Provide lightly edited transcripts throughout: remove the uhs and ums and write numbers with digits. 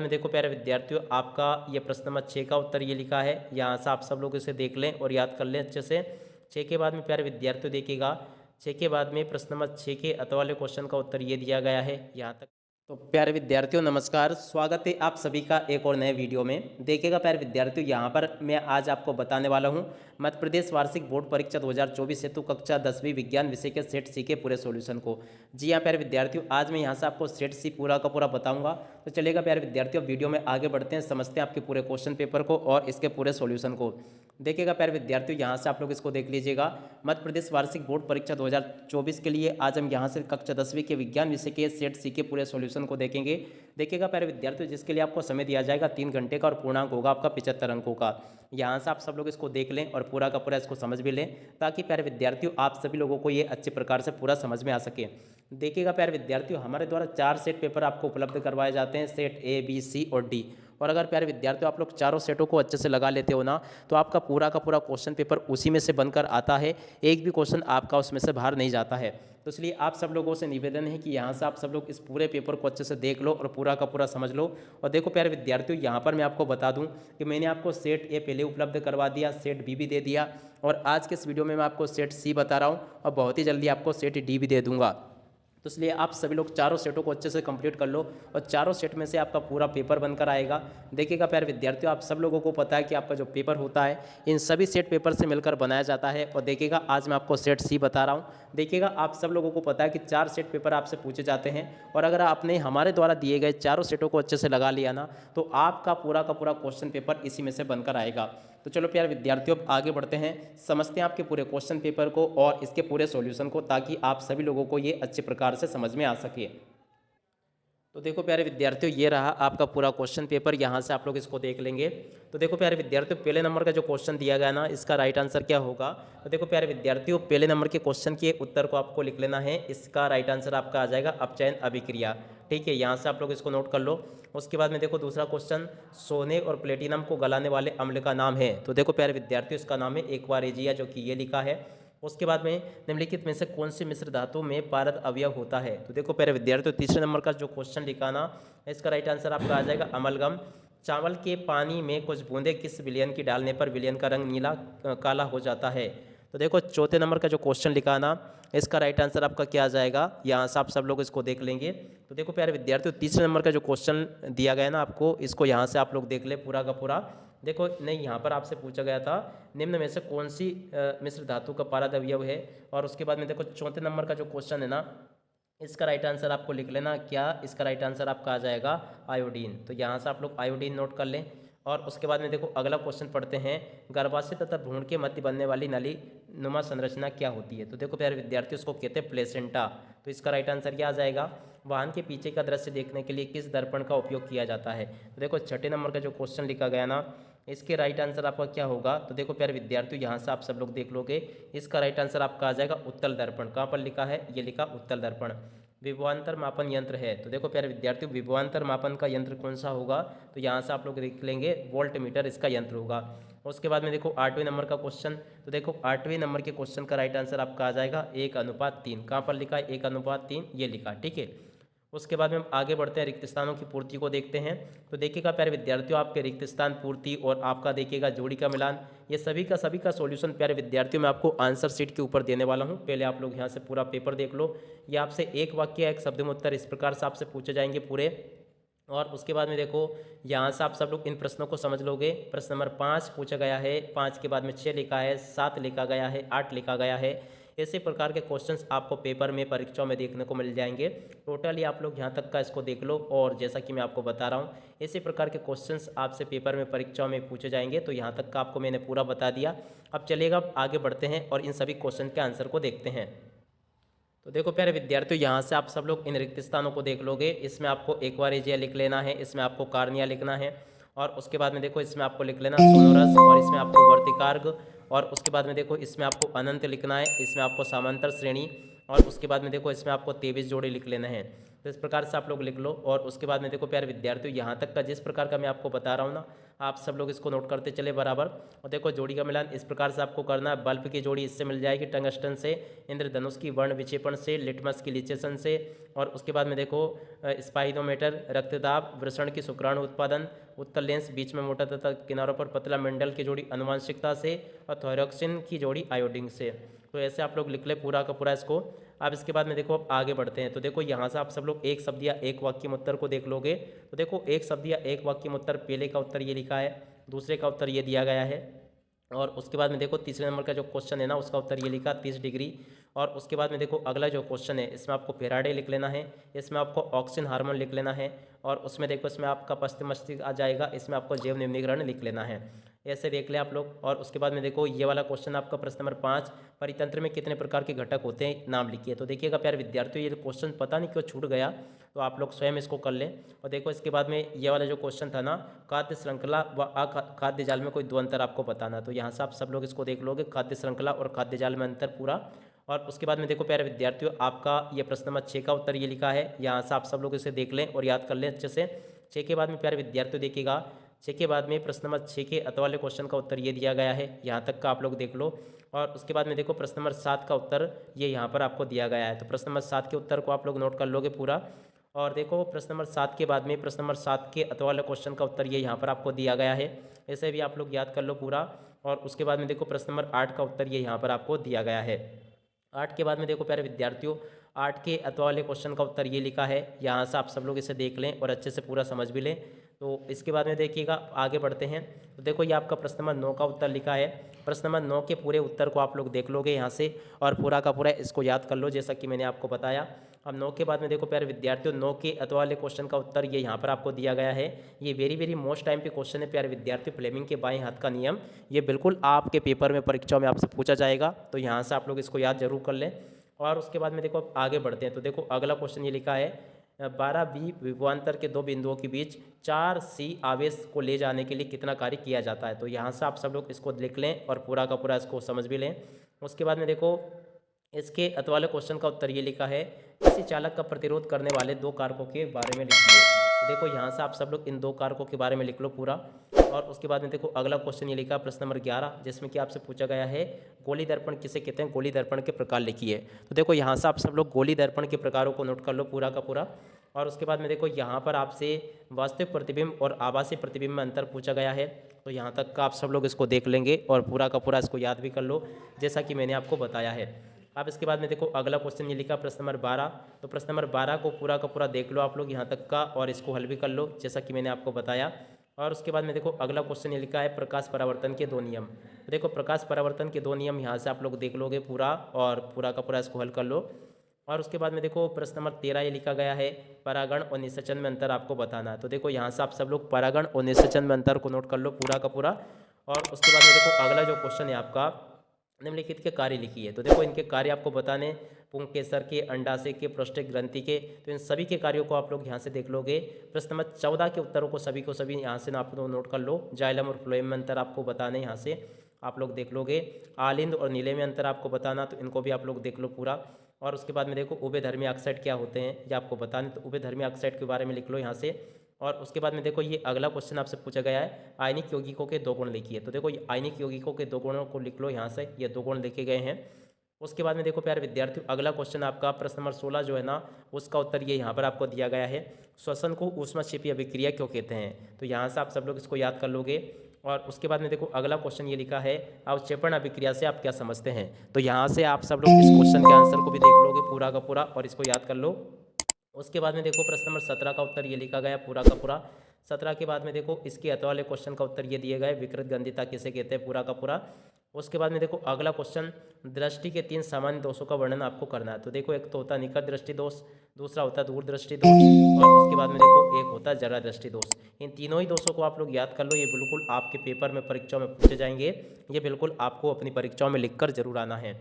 में देखो प्यारे विद्यार्थियों, आपका ये प्रश्न नंबर 6 का उत्तर ये लिखा है। यहाँ से आप सब लोग इसे देख लें और याद कर लें अच्छे से। 6 के बाद में प्यारे विद्यार्थियों देखिएगा, 6 के बाद में प्रश्न नंबर 6 के अत वाले क्वेश्चन का उत्तर ये दिया गया है यहाँ तक। तो प्यारे विद्यार्थियों नमस्कार, स्वागत है आप सभी का एक और नए वीडियो में। देखिएगा प्यारे विद्यार्थियों, यहाँ पर मैं आज आपको बताने वाला हूँ मध्य प्रदेश वार्षिक बोर्ड परीक्षा 2024 हेतु कक्षा 10वीं विज्ञान विषय के सेट सी के पूरे सॉल्यूशन को। जी हाँ प्यारे विद्यार्थियों, आज मैं यहाँ से आपको सेट सी पूरा का पूरा बताऊँगा। तो चलेगा प्यारे विद्यार्थियों, वीडियो में आगे बढ़ते हैं, समझते हैं आपके पूरे क्वेश्चन पेपर को और इसके पूरे सॉल्यूशन को। देखिएगा प्यारे विद्यार्थियों, यहाँ से आप लोग इसको देख लीजिएगा। मध्य प्रदेश वार्षिक बोर्ड परीक्षा 2024 के लिए आज हम यहाँ से कक्षा 10वीं के विज्ञान विषय के सेट सी के पूरे सॉल्यूशन को देखेंगे। देखिएगा प्यारे विद्यार्थियों, जिसके लिए आपको समय दिया जाएगा 3 घंटे का और पूर्णांक होगा आपका 75 अंकों का। यहाँ से आप सब लोग इसको देख लें और पूरा का पूरा इसको समझ भी लें, ताकि प्यारे विद्यार्थियों आप सभी लोगों को ये अच्छे प्रकार से पूरा समझ में आ सके। देखिएगा प्यारे विद्यार्थियों, हमारे द्वारा 4 सेट पेपर आपको उपलब्ध करवाए जाते हैं, सेट ए बी सी और डी। और अगर प्यारे विद्यार्थियों आप लोग चारों सेटों को अच्छे से लगा लेते हो ना, तो आपका पूरा का पूरा क्वेश्चन पेपर उसी में से बनकर आता है। एक भी क्वेश्चन आपका उसमें से बाहर नहीं जाता है। तो इसलिए आप सब लोगों से निवेदन है कि यहाँ से आप सब लोग इस पूरे पेपर को अच्छे से देख लो और पूरा का पूरा समझ लो। और देखो प्यारे विद्यार्थियों, यहाँ पर मैं आपको बता दूँ कि मैंने आपको सेट ए पहले उपलब्ध करवा दिया, सेट बी भी दे दिया, और आज के इस वीडियो में मैं आपको सेट सी बता रहा हूँ और बहुत ही जल्दी आपको सेट डी भी दे दूँगा। तो इसलिए आप सभी लोग चारों सेटों को अच्छे से कंप्लीट कर लो और चारों सेट में से आपका पूरा पेपर बनकर आएगा। देखिएगा प्यारे विद्यार्थियों, आप सब लोगों को पता है कि आपका जो पेपर होता है इन सभी सेट पेपर से मिलकर बनाया जाता है। और देखिएगा आज मैं आपको सेट सी बता रहा हूँ। देखिएगा आप सब लोगों को पता है कि 4 सेट पेपर आपसे पूछे जाते हैं, और अगर आपने हमारे द्वारा दिए गए चारों सेटों को अच्छे से लगा लिया ना, तो आपका पूरा का पूरा क्वेश्चन पेपर इसी में से बनकर आएगा। तो चलो प्यारे विद्यार्थियों, अब आगे बढ़ते हैं, समझते हैं आपके पूरे क्वेश्चन पेपर को और इसके पूरे सॉल्यूशन को, ताकि आप सभी लोगों को ये अच्छे प्रकार से समझ में आ सके। तो देखो प्यारे विद्यार्थियों, ये रहा आपका पूरा क्वेश्चन पेपर। यहाँ से आप लोग इसको देख लेंगे। तो देखो प्यारे विद्यार्थियों, पहले नंबर का जो क्वेश्चन दिया गया ना, इसका राइट आंसर क्या होगा। तो देखो प्यारे विद्यार्थियों, पहले नंबर के क्वेश्चन के उत्तर को आपको लिख लेना है। इसका राइट आंसर आपका आ जाएगा अपचयन अभिक्रिया। ठीक है, यहाँ से आप लोग इसको नोट कर लो। उसके बाद में देखो दूसरा क्वेश्चन, सोने और प्लेटिनम को गलाने वाले अम्ल का नाम है। तो देखो प्यारे विद्यार्थियों, इसका नाम है एक्वारेजिया, जो कि ये लिखा है। उसके बाद में निम्नलिखित में से कौन सी मिश्र धातु में पारद अवयव होता है। तो देखो प्यारे विद्यार्थियों, तीसरे नंबर का जो क्वेश्चन लिखा ना, इसका राइट आंसर आपका आ जाएगा अमलगम। चावल के पानी में कुछ बूंदे किस विलयन की डालने पर विलयन का रंग नीला काला हो जाता है। तो देखो चौथे नंबर का जो क्वेश्चन लिखा ना, इसका राइट आंसर आपका क्या आ जाएगा। यहाँ से आप सब लोग इसको देख लेंगे। तो देखो प्यारे विद्यार्थियों, तीसरे नंबर का जो क्वेश्चन दिया गया ना आपको, इसको यहाँ से आप लोग देख ले पूरा का पूरा। देखो नहीं, यहाँ पर आपसे पूछा गया था निम्न में से कौन सी मिश्र धातु का पारद अवयव है। और उसके बाद में देखो चौथे नंबर का जो क्वेश्चन है ना, इसका राइट आंसर आपको लिख लेना क्या। इसका राइट आंसर आपका आ जाएगा आयोडीन। तो यहाँ से आप लोग आयोडीन नोट कर लें। और उसके बाद में देखो अगला क्वेश्चन पढ़ते हैं, गर्भाशय तथा भ्रूण के मध्य बनने वाली नली नुमा संरचना क्या होती है। तो देखो प्यारे विद्यार्थियों, उसको कहते हैं प्लेसेंटा। तो इसका राइट आंसर क्या आ जाएगा। वाहन के पीछे का दृश्य देखने के लिए किस दर्पण का उपयोग किया जाता है। तो देखो छठे नंबर का जो क्वेश्चन लिखा गया ना, इसके राइट आंसर आपका क्या होगा। तो देखो प्यारे विद्यार्थियों, यहाँ से आप सब लोग देख लोगे, इसका राइट आंसर आपका आ जाएगा उत्तल दर्पण। कहाँ पर लिखा है, ये लिखा उत्तल दर्पण। विभवांतर मापन यंत्र है। तो देखो प्यारे विद्यार्थियों, विभवांतर मापन का यंत्र कौन सा होगा। तो यहाँ से आप लोग देख लेंगे, वोल्ट मीटर इसका यंत्र होगा। उसके बाद में देखो 8वें नंबर का क्वेश्चन। तो देखो 8वें नंबर के क्वेश्चन का राइट आंसर आपका आ जाएगा 1:3। कहाँ पर लिखा है 1:3, ये लिखा। ठीक है, उसके बाद में हम आगे बढ़ते हैं, रिक्त स्थानों की पूर्ति को देखते हैं। तो देखिएगा प्यारे विद्यार्थियों, आपके रिक्त स्थान पूर्ति और आपका देखिएगा जोड़ी का मिलान, ये सभी का सॉल्यूशन प्यारे विद्यार्थियों मैं आपको आंसर शीट के ऊपर देने वाला हूं। पहले आप लोग यहां से पूरा पेपर देख लो। ये आपसे एक वाक्य एक शब्द में उत्तर इस प्रकार से आपसे पूछे जाएंगे पूरे। और उसके बाद में देखो यहाँ से आप सब लोग इन प्रश्नों को समझ लोगे। प्रश्न नंबर 5 पूछा गया है, 5 के बाद में 6 लिखा है, 7 लिखा गया है, 8 लिखा गया है। ऐसे प्रकार के क्वेश्चंस आपको पेपर में परीक्षाओं में देखने को मिल जाएंगे। टोटली आप लोग यहाँ तक का इसको देख लो। और जैसा कि मैं आपको बता रहा हूँ, ऐसे प्रकार के क्वेश्चंस आपसे पेपर में परीक्षाओं में पूछे जाएंगे। तो यहाँ तक का आपको मैंने पूरा बता दिया। अब चलिएगा आगे बढ़ते हैं और इन सभी क्वेश्चन के आंसर को देखते हैं। तो देखो प्यारे विद्यार्थियों, यहाँ से आप सब लोग इन रिक्त स्थानों को देख लोगे। इसमें आपको एक्वारेजिया लिख लेना है, इसमें आपको कार्निया लिखना है, और उसके बाद में देखो इसमें आपको लिख लेना सोनोरस, और इसमें आपको वर्तिकार्ग, और उसके बाद में देखो इसमें आपको अनंत लिखना है, इसमें आपको समांतर श्रेणी, और उसके बाद में देखो इसमें आपको 23 जोड़े लिख लेना है। तो इस प्रकार से आप लोग लिख लो। और उसके बाद में देखो प्यारे विद्यार्थियों, यहाँ तक का जिस प्रकार का मैं आपको बता रहा हूँ ना, आप सब लोग इसको नोट करते चले बराबर। और देखो जोड़ी का मिलान इस प्रकार से आपको करना है। बल्ब की जोड़ी इससे मिल जाएगी टंगस्टन से, इंद्रधनुष की वर्ण विक्षेपण से, लिटमस की लिचेशन से, और उसके बाद में देखो स्पाइरोमीटर, रक्तदाब, वृषण की शुक्राणु उत्पादन, उत्तल लेंस बीच में मोटा तथा किनारों पर पतला मेंडल की जोड़ी आनुवंशिकता से, और थायरॉक्सिन की जोड़ी आयोडीन से। तो ऐसे आप लोग लिख ले पूरा का पूरा इसको। अब इसके बाद में देखो अब आगे बढ़ते हैं। तो देखो यहाँ से आप सब लोग एक शब्द या एक वाक्य में उत्तर को देख लोगे। तो देखो एक शब्द या एक वाक्य में उत्तर, पहले का उत्तर ये लिखा है, दूसरे का उत्तर ये दिया गया है, और उसके बाद में देखो तीसरे नंबर का जो क्वेश्चन है ना, उसका उत्तर ये लिखा 30 डिग्री। और उसके बाद में देखो अगला जो क्वेश्चन है, इसमें आपको फेराडे लिख लेना है, इसमें आपको ऑक्सीजन हार्मोन लिख लेना है, और उसमें देखो इसमें आपका पश्चिम मस्तिष्क आ जाएगा, इसमें आपको जैव निम्नीकरण लिख लेना है। ऐसे देख ले आप लोग। और उसके बाद में देखो ये वाला क्वेश्चन आपका प्रश्न नंबर 5, परितंत्र में कितने प्रकार के घटक होते हैं, नाम लिखिए। तो देखिएगा प्यारे विद्यार्थियों, ये क्वेश्चन पता नहीं क्यों छूट गया, तो आप लोग स्वयं इसको कर लें। और देखो इसके बाद में ये वाला जो क्वेश्चन था ना, खाद्य श्रृंखला व खाद्य जाल में कोई दो अंतर आपको बताना। तो यहाँ से आप सब लोग इसको देख लोगे, खाद्य श्रृंखला और खाद्य जाल में अंतर पूरा। और उसके बाद में देखो प्यारे विद्यार्थियों, आपका ये प्रश्न नंबर 6 का उत्तर ये लिखा है। यहाँ से आप सब लोग इसे देख लें और याद कर लें अच्छे से। 6 के बाद में प्यारे विद्यार्थियों देखिएगा, 6 के बाद में प्रश्न नंबर 6 के अत वाले क्वेश्चन का उत्तर ये दिया गया है, यहाँ तक का आप लोग देख लो। और उसके बाद में देखो प्रश्न नंबर 7 का उत्तर ये यहाँ पर आपको दिया गया है। तो प्रश्न नंबर 7 के उत्तर को आप लोग नोट कर लोगे पूरा। और देखो प्रश्न नंबर 7 के बाद में प्रश्न नंबर 7 के अत वाले क्वेश्चन का उत्तर ये यहाँ पर आपको दिया गया है, ऐसे भी आप लोग याद कर लो पूरा। और उसके बाद में देखो प्रश्न नंबर 8 का उत्तर ये यहाँ पर आपको दिया गया है। 8 के बाद में देखो प्यारे विद्यार्थियों, 8 के अत वाले क्वेश्चन का उत्तर ये लिखा है, यहाँ से आप सब लोग इसे देख लें और अच्छे से पूरा समझ भी लें। तो इसके बाद में देखिएगा आगे बढ़ते हैं। तो देखो ये आपका प्रश्न नंबर 9 का उत्तर लिखा है। प्रश्न नंबर 9 के पूरे उत्तर को आप लोग देख लोगे यहाँ से, और पूरा का पूरा इसको याद कर लो जैसा कि मैंने आपको बताया। अब 9 के बाद में देखो प्यारे विद्यार्थियों, 9 के अत वाले क्वेश्चन का उत्तर ये यहाँ पर आपको दिया गया है। ये वेरी वेरी मोस्ट टाइम पे क्वेश्चन है प्यारे विद्यार्थियों, फ्लेमिंग के बाएं हाथ का नियम। ये बिल्कुल आपके पेपर में, परीक्षा में आपसे पूछा जाएगा, तो यहाँ से आप लोग इसको याद जरूर कर लें। और उसके बाद में देखो अब आगे बढ़ते हैं। तो देखो अगला क्वेश्चन ये लिखा है, 12B विभवांतर के दो बिंदुओं के बीच 4C आवेश को ले जाने के लिए कितना कार्य किया जाता है। तो यहाँ से आप सब लोग इसको लिख लें और पूरा का पूरा इसको समझ भी लें। उसके बाद में देखो इसके अत वाले क्वेश्चन का उत्तर ये लिखा है, किसी चालक का प्रतिरोध करने वाले दो कारकों के बारे में लिखिए। तो देखो यहाँ से आप सब लोग इन दो कारकों के बारे में लिख लो पूरा। और उसके बाद में देखो अगला क्वेश्चन ये लिखा प्रश्न नंबर 11, जिसमें कि आपसे पूछा गया है गोली दर्पण किसे कहते हैं, गोली दर्पण के प्रकार लिखिए। तो देखो यहाँ से आप सब लोग गोली दर्पण के प्रकारों को नोट कर लो पूरा का पूरा। और उसके बाद में देखो यहाँ पर आपसे वास्तविक प्रतिबिंब और आभासी प्रतिबिंब में अंतर पूछा गया है। तो यहाँ तक का आप सब लोग इसको देख लेंगे और पूरा का पूरा इसको याद भी कर लो जैसा कि मैंने आपको बताया है। अब इसके बाद में देखो अगला क्वेश्चन ये लिखा प्रश्न नंबर 12। तो प्रश्न नंबर 12 को पूरा का पूरा देख लो आप लोग यहाँ तक का, और इसको हल भी कर लो जैसा कि मैंने आपको बताया। और उसके बाद में देखो अगला क्वेश्चन ये लिखा है प्रकाश परावर्तन के दो नियम। तो देखो प्रकाश परावर्तन के दो नियम यहाँ से आप लोग देख लोगे पूरा, और पूरा का पूरा इसको हल कर लो। और उसके बाद में देखो प्रश्न नंबर 13 ये लिखा गया है, परागण और निषेचन में अंतर आपको बताना है। तो देखो यहाँ से आप सब लोग परागण और निषेचन में अंतर को नोट कर लो पूरा का पूरा। और उसके बाद में देखो अगला जो क्वेश्चन है आपका, निम्नलिखित के कार्य लिखिए। तो देखो इनके कार्य आपको बताने, पुंकेसर के, अंडाशय के, प्रोस्टेट ग्रंथि के, तो इन सभी के कार्यों को आप लोग यहाँ से देख लोगे। प्रश्न नंबर 14 के उत्तरों को सभी यहाँ से आप लोग नोट कर लो। जाइलम और फ्लोएम में अंतर आपको बताने, यहाँ से आप लोग देख लोगे। आलिंद और नीले में अंतर आपको बताना, तो इनको भी आप लोग देख लो पूरा। और उसके बाद में देखो उभयधर्मी ऑक्साइड क्या होते हैं ये आपको बताने, तो उभयधर्मी ऑक्साइड के बारे में लिख लो यहाँ से। और उसके बाद में देखो ये अगला क्वेश्चन आपसे पूछा गया है, आयनिक यौगिकों के दो गुण लिखिए। तो देखो ये आयनिक यौगिकों के दो गुणों को लिख लो यहाँ से, ये दो गुण लिखे गए हैं। उसके बाद में देखो प्यारे विद्यार्थियों अगला क्वेश्चन आपका प्रश्न नंबर 16 जो है ना, उसका उत्तर ये यहाँ पर आपको दिया गया है, श्वसन को ऊष्मक्षेपी अभिक्रिया क्यों कहते हैं। तो यहाँ से आप सब लोग इसको याद कर लोगे। और उसके बाद में देखो अगला क्वेश्चन ये लिखा है, अवक्षेपण अभिक्रिया से आप क्या समझते हैं। तो यहाँ से आप सब लोग इस क्वेश्चन के आंसर को भी देख लोगे पूरा का पूरा, और इसको याद कर लो। उसके बाद में देखो प्रश्न नंबर 17 का उत्तर ये लिखा गया पूरा का पूरा। 17 के बाद में देखो इसके अत वाले क्वेश्चन का उत्तर ये दिए गए, विकृत गंधिता किसे कहते हैं, पूरा का पूरा। उसके बाद में देखो अगला क्वेश्चन, दृष्टि के 3 सामान्य दोषों का वर्णन आपको करना है। तो देखो एक तो होता है निकट दृष्टि दोष, दूसरा होता है दूर दृष्टि दोष, और उसके बाद में देखो एक होता है जरा दृष्टि दोष। इन तीनों ही दोषों को आप लोग याद कर लो, ये बिल्कुल आपके पेपर में, परीक्षाओं में पूछे जाएंगे, ये बिल्कुल आपको अपनी परीक्षाओं में लिखकर जरूर आना है।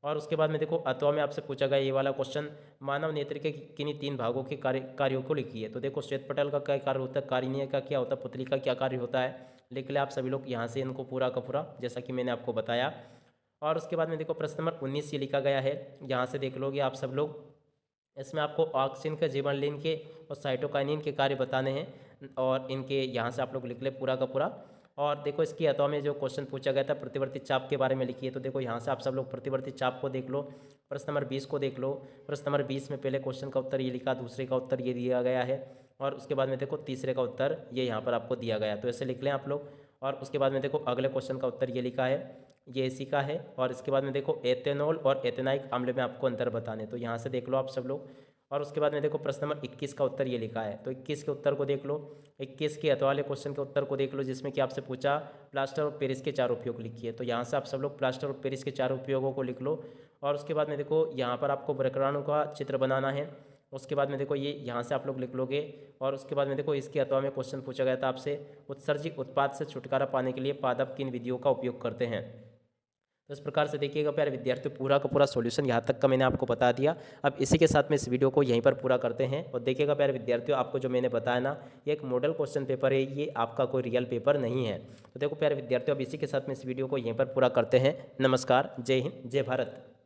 और उसके बाद में देखो अथवा में आपसे पूछा गया ये वाला क्वेश्चन, मानव नेत्र के किन्हीं 3 भागों के कार्यों को लिखिए। तो देखो श्वेत पटल का क्या कार्य होता है, कारिणीय का क्या होता है, पुतली का क्या कार्य होता है, लिख ले आप सभी लोग यहाँ से इनको पूरा का पूरा जैसा कि मैंने आपको बताया। और उसके बाद में देखो प्रश्न नंबर 19 ये लिखा गया है, यहाँ से देख लोगे आप सब लोग। इसमें आपको ऑक्सिन के, जिबरलिन के और साइटोकाइनिन के कार्य बताने हैं और इनके यहाँ से आप लोग लिख ले पूरा का पूरा। और देखो इसकी अथवा में जो क्वेश्चन पूछा गया था प्रतिवर्ती चाप के बारे में लिखिए, तो देखो यहाँ से आप सब लोग प्रतिवर्ती चाप को देख लो, प्रश्न नंबर 20 को देख लो। प्रश्न नंबर 20 में पहले क्वेश्चन का उत्तर ये लिखा, दूसरे का उत्तर ये दिया गया है और उसके बाद में देखो तीसरे का उत्तर ये यहाँ पर आपको दिया गया, तो ऐसे लिख लें आप लोग। और उसके बाद में देखो अगले क्वेश्चन का उत्तर ये लिखा है, ये इसी का है। और इसके बाद में देखो एथेनॉल और एथेनाइक अम्ल में आपको अंतर बताने, तो यहाँ से देख लो आप सब लोग। और उसके बाद में देखो प्रश्न नंबर 21 का उत्तर ये लिखा है, तो 21 के उत्तर को देख लो। 21 के अथवा वाले क्वेश्चन के उत्तर को देख लो, जिसमें कि आपसे पूछा प्लास्टर ऑफ पेरिस के 4 उपयोग लिखिए, तो यहाँ से आप सब लोग प्लास्टर ऑफ पेरिस के 4 उपयोगों को लिख लो। और उसके बाद में देखो यहाँ पर आपको व्रकरणों का चित्र बनाना है। उसके बाद में देखो ये यहाँ से आप लोग लिख लोगे। और उसके बाद में देखो इसके अथवा में क्वेश्चन पूछा गया था आपसे, उत्सर्जित उत्पाद से छुटकारा पाने के लिए पादप किन विधियों का उपयोग करते हैं। तो इस प्रकार से देखिएगा प्यारे विद्यार्थियों, पूरा का पूरा सॉल्यूशन यहाँ तक का मैंने आपको बता दिया। अब इसी के साथ में इस वीडियो को यहीं पर पूरा करते हैं। और देखिएगा प्यारे विद्यार्थियों, आपको जो मैंने बताया ना, ये एक मॉडल क्वेश्चन पेपर है, ये आपका कोई रियल पेपर नहीं है। तो देखो प्यारे विद्यार्थियों, अब इसी के साथ में इस वीडियो को यहीं पर पूरा करते हैं। नमस्कार, जय हिंद, जय भारत।